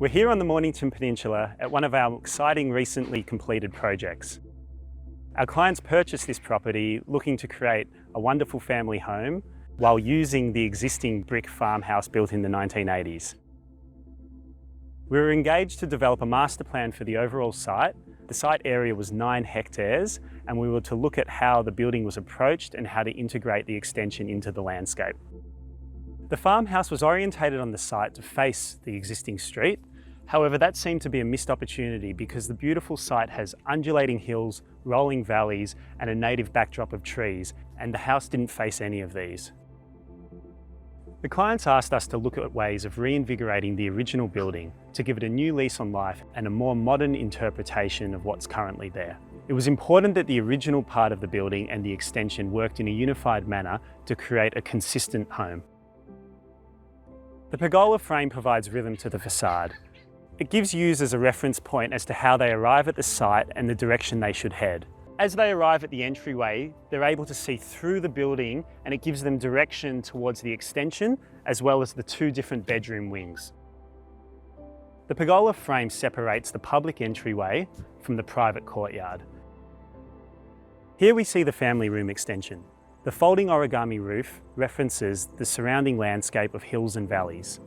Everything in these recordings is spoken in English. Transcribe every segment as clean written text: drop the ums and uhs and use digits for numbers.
We're here on the Mornington Peninsula at one of our exciting recently completed projects. Our clients purchased this property looking to create a wonderful family home while using the existing brick farmhouse built in the 1980s. We were engaged to develop a master plan for the overall site. The site area was 9 hectares and we were to look at how the building was approached and how to integrate the extension into the landscape. The farmhouse was orientated on the site to face the existing street. However, that seemed to be a missed opportunity because the beautiful site has undulating hills, rolling valleys, and a native backdrop of trees, and the house didn't face any of these. The clients asked us to look at ways of reinvigorating the original building to give it a new lease on life and a more modern interpretation of what's currently there. It was important that the original part of the building and the extension worked in a unified manner to create a consistent home. The pergola frame provides rhythm to the facade. It gives users a reference point as to how they arrive at the site and the direction they should head. As they arrive at the entryway, they're able to see through the building and it gives them direction towards the extension as well as the 2 different bedroom wings. The pergola frame separates the public entryway from the private courtyard. Here we see the family room extension. The folding origami roof references the surrounding landscape of hills and valleys.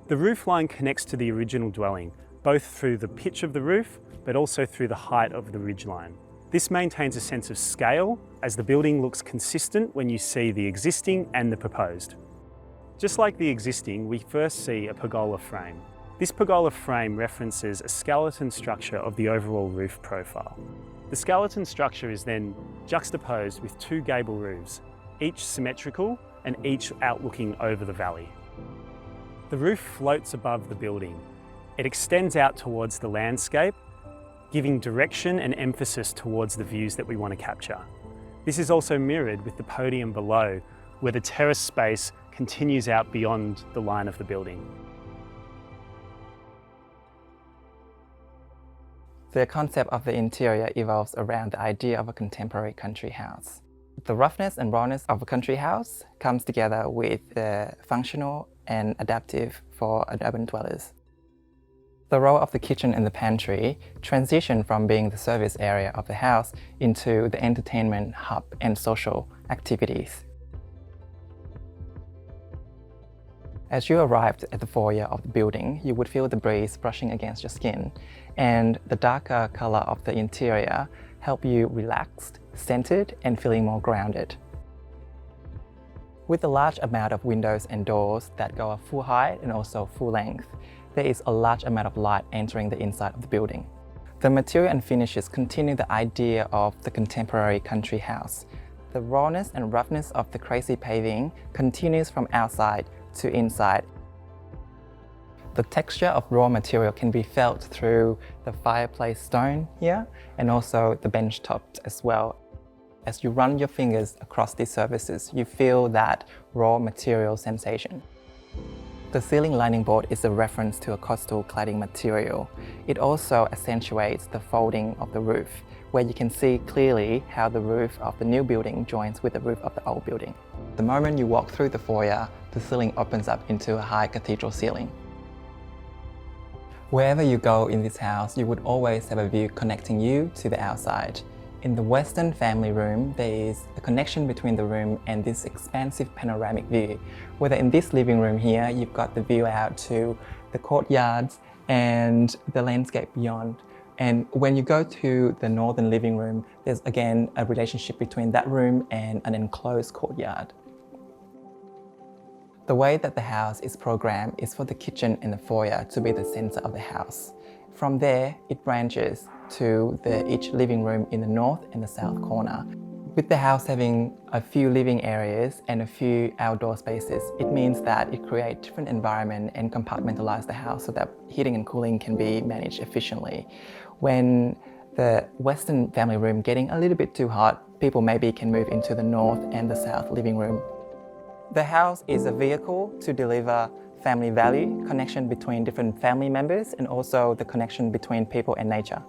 The roof line connects to the original dwelling, both through the pitch of the roof, but also through the height of the ridgeline. This maintains a sense of scale as the building looks consistent when you see the existing and the proposed. Just like the existing, we first see a pergola frame. This pergola frame references a skeleton structure of the overall roof profile. The skeleton structure is then juxtaposed with 2 gable roofs, each symmetrical and each outlooking over the valley. The roof floats above the building. It extends out towards the landscape, giving direction and emphasis towards the views that we want to capture. This is also mirrored with the podium below, where the terrace space continues out beyond the line of the building. The concept of the interior evolves around the idea of a contemporary country house. The roughness and rawness of a country house comes together with the functional and adaptive for urban dwellers. The role of the kitchen and the pantry transition from being the service area of the house into the entertainment hub and social activities. As you arrived at the foyer of the building, you would feel the breeze brushing against your skin, and the darker color of the interior help you relaxed, centered, and feeling more grounded. With a large amount of windows and doors that go a full height and also full length, there is a large amount of light entering the inside of the building. The material and finishes continue the idea of the contemporary country house. The rawness and roughness of the crazy paving continues from outside to inside. The texture of raw material can be felt through the fireplace stone here and also the bench tops as well. As you run your fingers across these surfaces, you feel that raw material sensation. The ceiling lining board is a reference to a coastal cladding material. It also accentuates the folding of the roof, where you can see clearly how the roof of the new building joins with the roof of the old building. The moment you walk through the foyer, the ceiling opens up into a high cathedral ceiling. Wherever you go in this house, you would always have a view connecting you to the outside. In the Western family room, there is a connection between the room and this expansive panoramic view. Whether in this living room here, you've got the view out to the courtyards and the landscape beyond. And when you go to the northern living room, there's again a relationship between that room and an enclosed courtyard. The way that the house is programmed is for the kitchen and the foyer to be the center of the house. From there, it branches to each living room in the north and the south corner. With the house having a few living areas and a few outdoor spaces, it means that it creates different environment and compartmentalize the house so that heating and cooling can be managed efficiently. When the Western family room getting a little bit too hot, people maybe can move into the north and the south living room. The house is a vehicle to deliver family value, connection between different family members, and also the connection between people and nature.